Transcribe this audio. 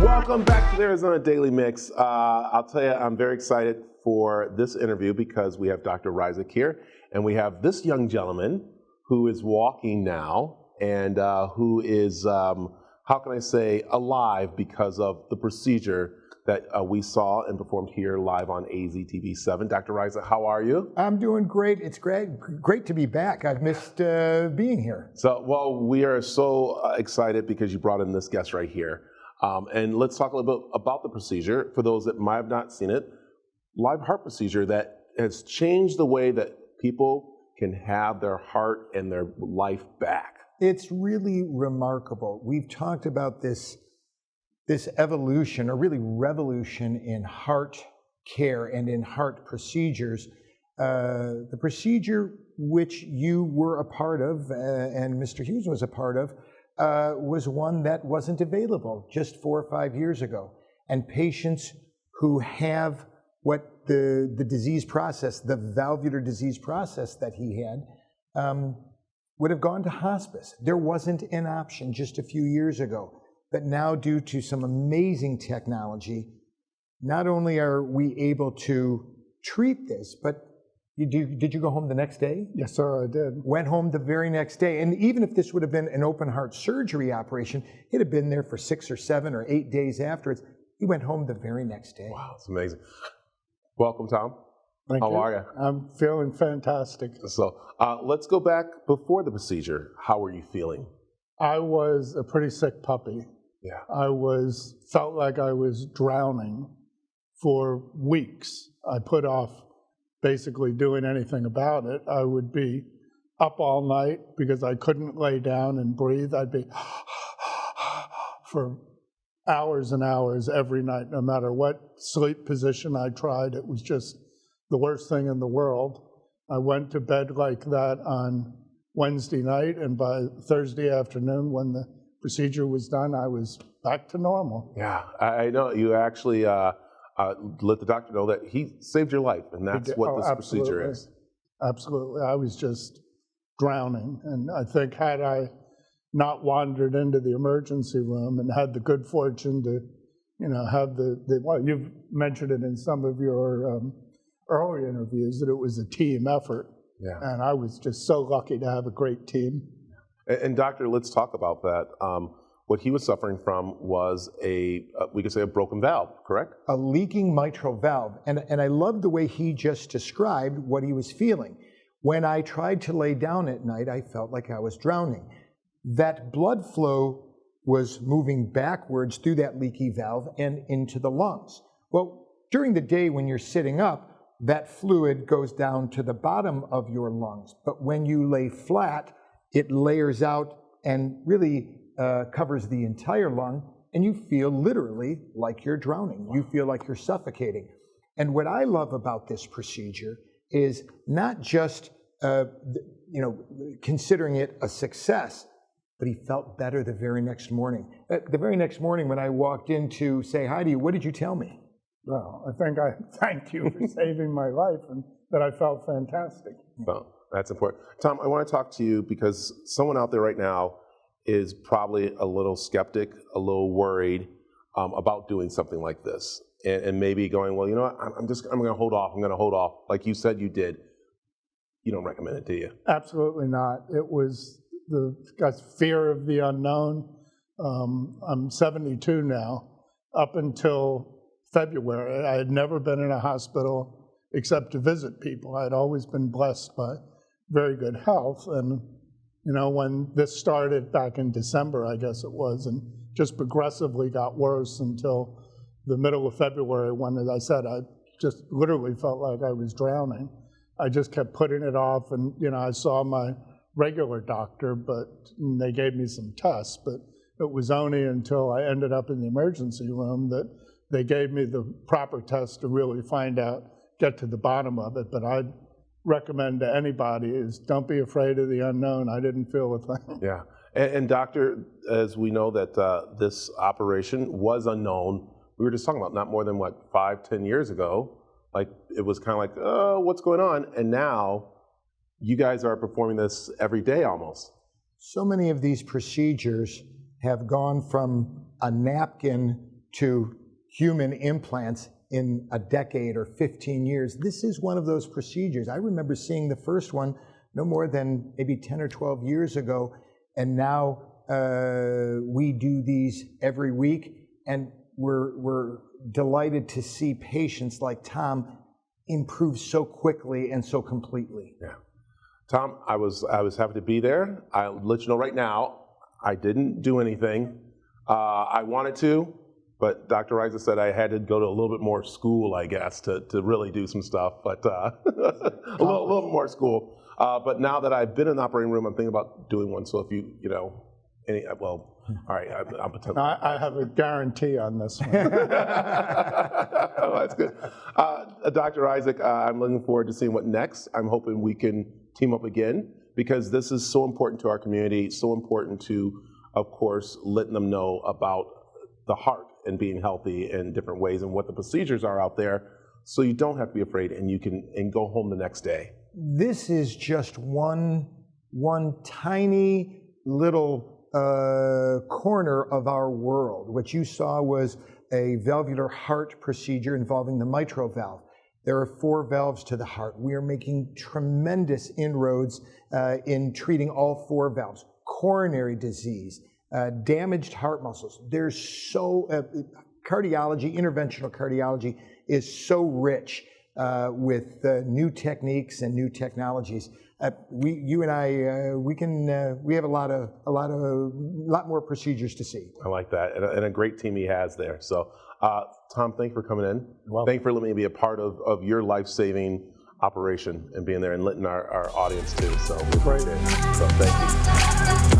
Welcome back to the Arizona Daily Mix. I'll tell you, I'm very excited for this interview because we have Dr. Rizik here, and we have this young gentleman who is walking now and who is, how can I say, alive because of the procedure that we saw and performed here live on AZTV 7. Dr. Rizik, how are you? I'm doing great. It's great to be back. I've missed being here. So, well, we are so excited because you brought in this guest right here. And let's talk a little bit about the procedure. For those that might have not seen it, live heart procedure that has changed the way that people can have their heart and their life back. It's really remarkable. We've talked about this evolution, or really revolution, in heart care and in heart procedures. The procedure which you were a part of and Mr. Hughes was a part of was one that wasn't available just 4 or 5 years ago. And patients who have what the disease process, the valvular disease process that he had, would have gone to hospice. There wasn't an option just a few years ago. But now, due to some amazing technology, not only are we able to treat this, but did you go home the next day? Yes, sir, I did. Went home the very next day. And even if this would have been an open heart surgery operation, he'd have been there for 6 or 7 or 8 days afterwards. He went home the very next day. Wow, it's amazing. Welcome, Tom. Thank you. How are you? I'm feeling fantastic. So let's go back before the procedure. How were you feeling? I was a pretty sick puppy. Yeah. I felt like I was drowning for weeks. I put off basically doing anything about it. I would be up all night because I couldn't lay down and breathe. I'd be for hours and hours every night, no matter what sleep position I tried. It was just the worst thing in the world. I went to bed like that on Wednesday night, and by Thursday afternoon, when the procedure was done, I was back to normal. Yeah, I know. You actually let the doctor know that he saved your life, and that's what this procedure is. Absolutely. I was just drowning, and I think had I not wandered into the emergency room and had the good fortune to, have well, you've mentioned it in some of your early interviews that it was a team effort. Yeah. And I was just so lucky to have a great team. And doctor, let's talk about that. What he was suffering from was we could say a broken valve, correct? A leaking mitral valve. And I love the way he just described what he was feeling. When I tried to lay down at night, I felt like I was drowning. That blood flow was moving backwards through that leaky valve and into the lungs. Well, during the day when you're sitting up, that fluid goes down to the bottom of your lungs. But when you lay flat, it layers out and really covers the entire lung, and you feel literally like you're drowning. You feel like you're suffocating. And what I love about this procedure is not just considering it a success, but he felt better the very next morning. The very next morning when I walked in to say hi to you, what did you tell me? Well, I think I thanked you for saving my life and that I felt fantastic. Well, that's important. Tom, I want to talk to you because someone out there right now is probably a little skeptic, a little worried about doing something like this. And maybe going, well, you know what, I'm going to hold off. Like you said you did. You don't recommend it, do you? Absolutely not. It was the fear of the unknown. I'm 72 now. Up until February, I had never been in a hospital except to visit people. I had always been blessed by very good health. And, when this started back in December, I guess it was, and just progressively got worse until the middle of February when, as I said, I just literally felt like I was drowning. I just kept putting it off, and, I saw my regular doctor, but they gave me some tests, but it was only until I ended up in the emergency room that they gave me the proper test to really get to the bottom of it. But I'd recommend to anybody is don't be afraid of the unknown. I didn't feel a thing. Yeah. And doctor, as we know that this operation was unknown, we were just talking about not more than 5-10 years ago, like it was kind of like, oh, what's going on? And now you guys are performing this every day almost. So many of these procedures have gone from a napkin to human implants in a decade or 15 years. This is one of those procedures. I remember seeing the first one no more than maybe 10 or 12 years ago, and now we do these every week, and we're delighted to see patients like Tom improve so quickly and so completely. Yeah. Tom, I was happy to be there. I'll let you know right now, I didn't do anything. I wanted to, but Dr. Rizik said I had to go to a little bit more school, I guess, to really do some stuff, but a little more school. But now that I've been in the operating room, I'm thinking about doing one. So if all right, I'm pretending. I have a guarantee on this one. Oh, that's good. Dr. Rizik, I'm looking forward to seeing what next. I'm hoping we can team up again, because this is so important to our community, so important to, of course, letting them know about the heart and being healthy in different ways and what the procedures are out there, so you don't have to be afraid and you can go home the next day. This is just one tiny little corner of our world. What you saw was a valvular heart procedure involving the mitral valve. There are 4 valves to the heart. We are making tremendous inroads in treating all 4 valves. Coronary disease, damaged heart muscles. There's so, cardiology, interventional cardiology is so rich with new techniques and new technologies. You and I, we have a lot more procedures to see. I like that, and a great team he has there. So, Tom, thanks for coming in. Thanks for letting me be a part of your life-saving operation and being there and letting our audience too. So we appreciate it. So thank you.